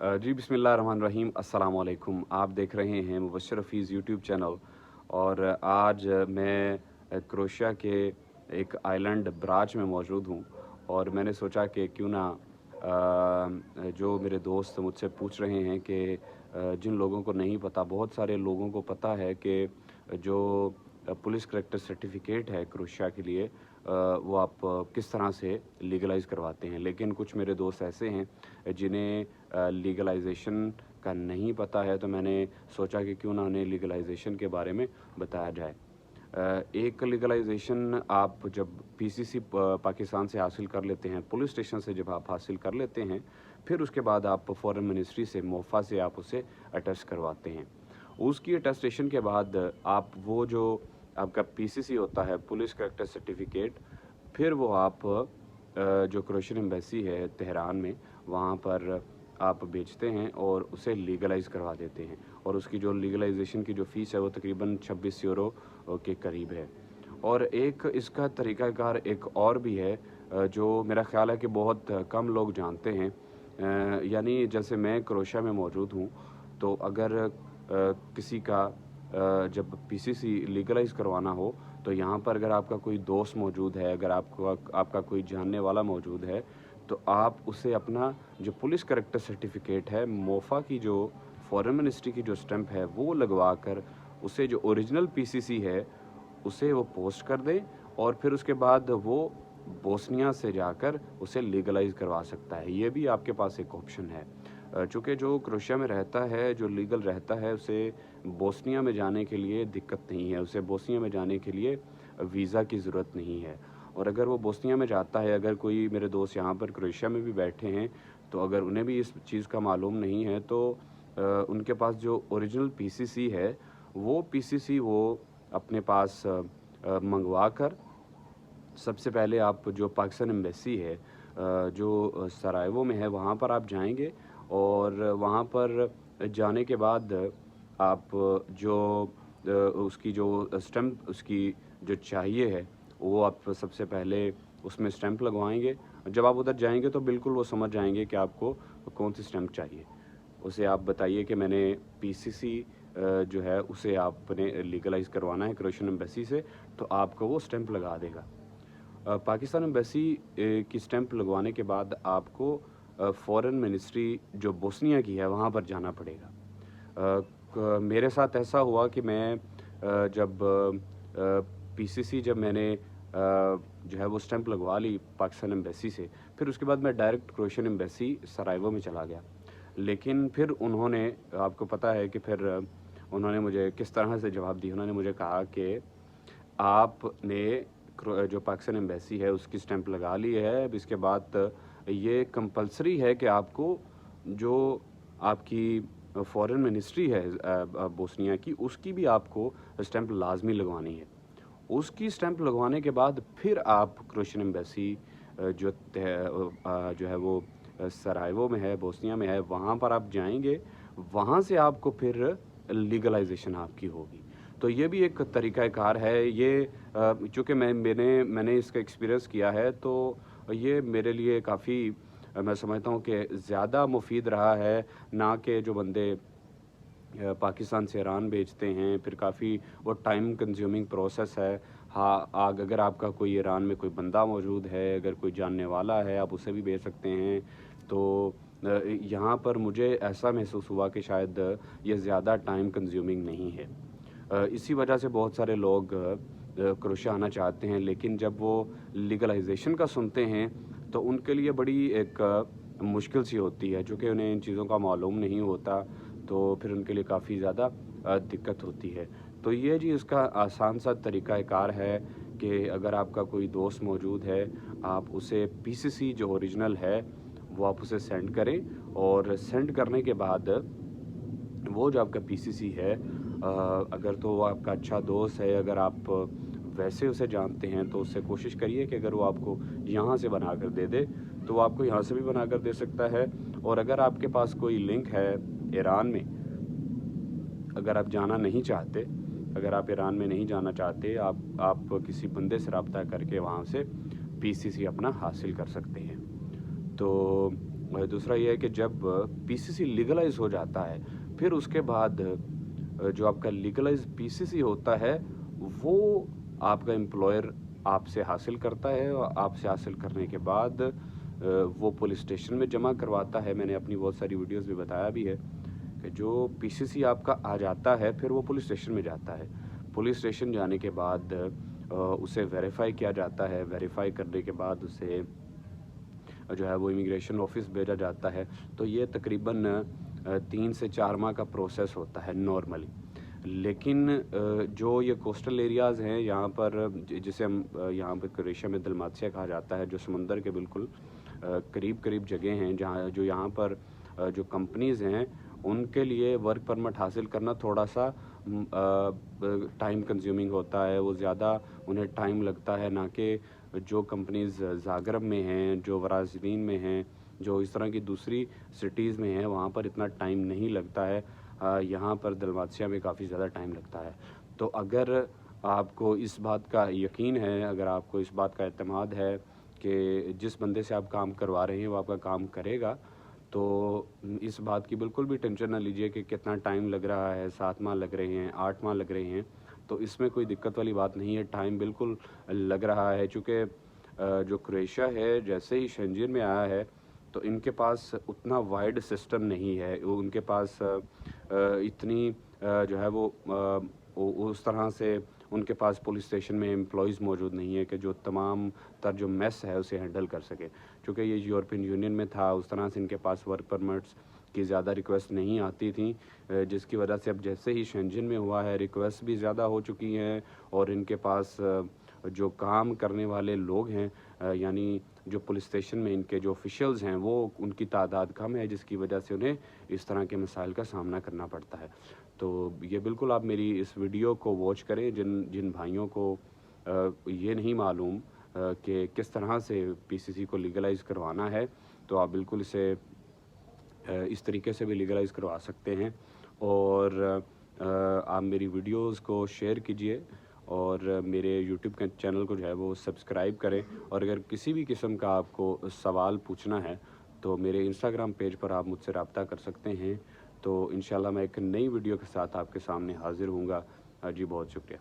जी बिस्मिल्लाहिर्रहमानिर्रहीम अस्सलाम वालेकुम। आप देख रहे हैं मुबश्शिर हफ़ीज़ यूट्यूब चैनल। और आज मैं क्रोएशिया के एक आइलैंड ब्राच में मौजूद हूँ। और मैंने सोचा कि क्यों ना जो मेरे दोस्त मुझसे पूछ रहे हैं कि जिन लोगों को नहीं पता, बहुत सारे लोगों को पता है कि जो पुलिस करैक्टर सर्टिफिकेट है क्रोएशिया के लिए, वो आप किस तरह से लीगलाइज़ करवाते हैं। लेकिन कुछ मेरे दोस्त ऐसे हैं जिन्हें लीगलाइजेशन का नहीं पता है, तो मैंने सोचा कि क्यों ना उन्हें लीगलाइजेशन के बारे में बताया जाए। एक लीगलाइजेशन आप जब पीसीसी पाकिस्तान से हासिल कर लेते हैं, पुलिस स्टेशन से जब आप हासिल कर लेते हैं, फिर उसके बाद आप फॉरेन मिनिस्ट्री से मोफा से आप उसे अटेस्ट करवाते हैं। उसकी अटेस्टेशन के बाद आप वो जो आपका पीसीसी होता है, पुलिस करैक्टर सर्टिफिकेट, फिर वो आप जो क्रोएशियन एम्बेसी है तेहरान में, वहाँ पर आप बेचते हैं और उसे लीगलाइज़ करवा देते हैं। और उसकी जो लीगलाइजेशन की जो फ़ीस है वो तकरीबन 26 यूरो के करीब है। और एक इसका तरीक़ाकार एक और भी है, जो मेरा ख़्याल है कि बहुत कम लोग जानते हैं। यानी जैसे मैं क्रोएशिया में मौजूद हूँ, तो अगर किसी का जब पीसीसी लीगलाइज़ करवाना हो, तो यहाँ पर अगर आपका कोई दोस्त मौजूद है, अगर आपका कोई जानने वाला मौजूद है, तो आप उसे अपना जो पुलिस करैक्टर सर्टिफिकेट है, मोफा की जो फॉरेन मिनिस्ट्री की जो स्टैंप है, वो लगवा कर उसे जो ओरिजिनल पीसीसी है, उसे वो पोस्ट कर दें। और फिर उसके बाद वो बोस्निया से जाकर उसे लीगलाइज़ करवा सकता है। ये भी आपके पास एक ऑप्शन है। चूँकि जो क्रोएशिया में रहता है, जो लीगल रहता है, उसे बोस्निया में जाने के लिए दिक्कत नहीं है। उसे बोस्निया में जाने के लिए वीज़ा की ज़रूरत नहीं है। और अगर वो बोस्निया में जाता है, अगर कोई मेरे दोस्त यहाँ पर क्रोएशिया में भी बैठे हैं, तो अगर उन्हें भी इस चीज़ का मालूम नहीं है, तो उनके पास जो ओरिजिनल पीसीसी है, वो पीसीसी वो अपने पास मंगवा कर, सबसे पहले आप जो पाकिस्तान एम्बेसी है जो सरायवो में है, वहाँ पर आप जाएंगे। और वहाँ पर जाने के बाद आप जो उसकी जो स्टैम्प उसकी जो चाहिए है, वो आप सबसे पहले उसमें स्टैम्प लगवाएंगे। जब आप उधर जाएंगे तो बिल्कुल वो समझ जाएंगे कि आपको कौन सी स्टैम्प चाहिए। उसे आप बताइए कि मैंने पीसीसी जो है उसे आपने लीगलाइज़ करवाना है क्रोएशियन एम्बेसी से, तो आपको वो स्टैम्प लगा देगा। पाकिस्तान एम्बेसी की स्टैंप लगवाने के बाद आपको फॉरेन मिनिस्ट्री जो बोस्निया की है, वहाँ पर जाना पड़ेगा। मेरे साथ ऐसा हुआ कि मैं जब पीसीसी जब मैंने जो है वो स्टैंप लगवा ली पाकिस्तान एम्बेसी से, फिर उसके बाद मैं डायरेक्ट क्रोएशियन एम्बेसी सरायवो में चला गया। लेकिन फिर उन्होंने, आपको पता है कि फिर उन्होंने मुझे किस तरह से जवाब दिया। उन्होंने मुझे कहा कि आपने जो पाकिस्तान एम्बेसी है उसकी स्टैंप लगा ली है, अब इसके बाद ये कंपलसरी है कि आपको जो आपकी फॉरेन मिनिस्ट्री है बोस्निया की, उसकी भी आपको स्टैंप लाजमी लगवानी है। उसकी स्टैंप लगवाने के बाद फिर आप क्रोएशियन एम्बेसी जो है वो सरायवो में है, बोस्निया में है, वहाँ पर आप जाएंगे। वहाँ से आपको फिर लीगलाइजेशन आपकी होगी। तो ये भी एक तरीक़ाकार है। ये चूँकि मैंने इसका एक्सपीरियंस किया है, तो ये मेरे लिए काफ़ी मैं समझता हूँ कि ज़्यादा मुफ़ीद रहा है, ना कि जो बंदे पाकिस्तान से ईरान भेजते हैं, फिर काफ़ी वो टाइम कंज्यूमिंग प्रोसेस है। हाँ, अगर आपका कोई ईरान में कोई बंदा मौजूद है, अगर कोई जानने वाला है, आप उसे भी भेज सकते हैं। तो यहाँ पर मुझे ऐसा महसूस हुआ कि शायद ये ज़्यादा टाइम कंज्यूमिंग नहीं है। इसी वजह से बहुत सारे लोग क्रोएशिया आना चाहते हैं, लेकिन जब वो लीगलाइजेशन का सुनते हैं, तो उनके लिए बड़ी एक मुश्किल सी होती है, चूँकि उन्हें इन चीज़ों का मालूम नहीं होता, तो फिर उनके लिए काफ़ी ज़्यादा दिक्कत होती है। तो ये जी इसका आसान सा तरीक़ाकार है कि अगर आपका कोई दोस्त मौजूद है, आप उसे पीसीसी जो ओरिजिनल है, वो आप उसे सेंड करें। और सेंड करने के बाद वो जो आपका पीसीसी है, अगर तो वो आपका अच्छा दोस्त है, अगर आप वैसे उसे जानते हैं, तो उससे कोशिश करिए कि अगर वो आपको यहाँ से बना कर दे दे, तो वो आपको यहाँ से भी बना कर दे सकता है। और अगर आपके पास कोई लिंक है ईरान में, अगर आप जाना नहीं चाहते, अगर आप ईरान में नहीं जाना चाहते, आप किसी बंदे से रब्ता करके वहाँ से पीसीसी अपना हासिल कर सकते हैं। तो दूसरा ये है कि जब पीसीसी लीगलाइज़ हो जाता है, फिर उसके बाद जो आपका लीगलाइज़ पीसीसी होता है, वो आपका एम्प्लॉयर आपसे हासिल करता है और आपसे हासिल करने के बाद वो पुलिस स्टेशन में जमा करवाता है। मैंने अपनी बहुत सारी वीडियोज़ में बताया भी है कि जो पीसीसी आपका आ जाता है, फिर वो पुलिस स्टेशन में जाता है। पुलिस स्टेशन जाने के बाद उसे वेरीफ़ाई किया जाता है, वेरीफ़ाई करने के बाद उसे जो है वो इमिग्रेशन ऑफिस भेजा जाता है। तो ये तकरीबन 3 से 4 माह का प्रोसेस होता है नॉर्मली। लेकिन जो ये कोस्टल एरियाज़ हैं यहाँ पर जिसे हम यहाँ पे क्रोएशिया में दलमातिया कहा जाता है, जो समंदर के बिल्कुल करीब-करीब जगह हैं जहाँ जो यहाँ पर जो कंपनीज़ हैं उनके लिए वर्क परमिट हासिल करना थोड़ा-सा टाइम कंज्यूमिंग होता है। वो ज़्यादा उन्हें टाइम लगता है, ना कि जो कंपनीज़ ज़ाग्रेब में हैं, जो वराज़िलीन में हैं, जो इस तरह की दूसरी सिटीज़ में हैं, वहाँ पर इतना टाइम नहीं लगता है। यहाँ पर दलमातिया में काफ़ी ज़्यादा टाइम लगता है। तो अगर आपको इस बात का यकीन है, अगर आपको इस बात का एतमाद है कि जिस बंदे से आप काम करवा रहे हैं वो आपका काम करेगा, तो इस बात की बिल्कुल भी टेंशन ना लीजिए कि कितना टाइम लग रहा है, 7 माह लग रहे हैं, 8 माह लग रहे हैं। तो इसमें कोई दिक्कत वाली बात नहीं है, टाइम बिल्कुल लग रहा है। चूँकि जो क्रोएशिया है जैसे ही शेंजन में आया है, तो इनके पास उतना वाइड सिस्टम नहीं है। वो उनके पास इतनी जो है वो उस तरह से उनके पास पुलिस स्टेशन में एम्प्लॉइज़ मौजूद नहीं है कि जो तमाम तर जो मेस है उसे हैंडल कर सके। चूँकि ये यूरोपियन यूनियन में था, उस तरह से इनके पास वर्क परमिट्स की ज़्यादा रिक्वेस्ट नहीं आती थी, जिसकी वजह से अब जैसे ही शेंजन में हुआ है रिक्वेस्ट भी ज़्यादा हो चुकी हैं और इनके पास जो काम करने वाले लोग हैं, यानी जो पुलिस स्टेशन में इनके जो ऑफिशियल्स हैं वो उनकी तादाद कम है, जिसकी वजह से उन्हें इस तरह के मसाइल का सामना करना पड़ता है। तो ये बिल्कुल आप मेरी इस वीडियो को वॉच करें जिन जिन भाइयों को ये नहीं मालूम कि किस तरह से पीसीसी को लीगलाइज़ करवाना है, तो आप बिल्कुल इसे इस तरीके से भी लीगलाइज़ करवा सकते हैं। और आप मेरी वीडियोज़ को शेयर कीजिए और मेरे यूट्यूब के चैनल को जो है वो सब्सक्राइब करें। और अगर किसी भी किस्म का आपको सवाल पूछना है तो मेरे इंस्टाग्राम पेज पर आप मुझसे रब्ता कर सकते हैं। तो इंशाल्लाह मैं एक नई वीडियो के साथ आपके सामने हाज़िर हूँगा। जी बहुत शुक्रिया।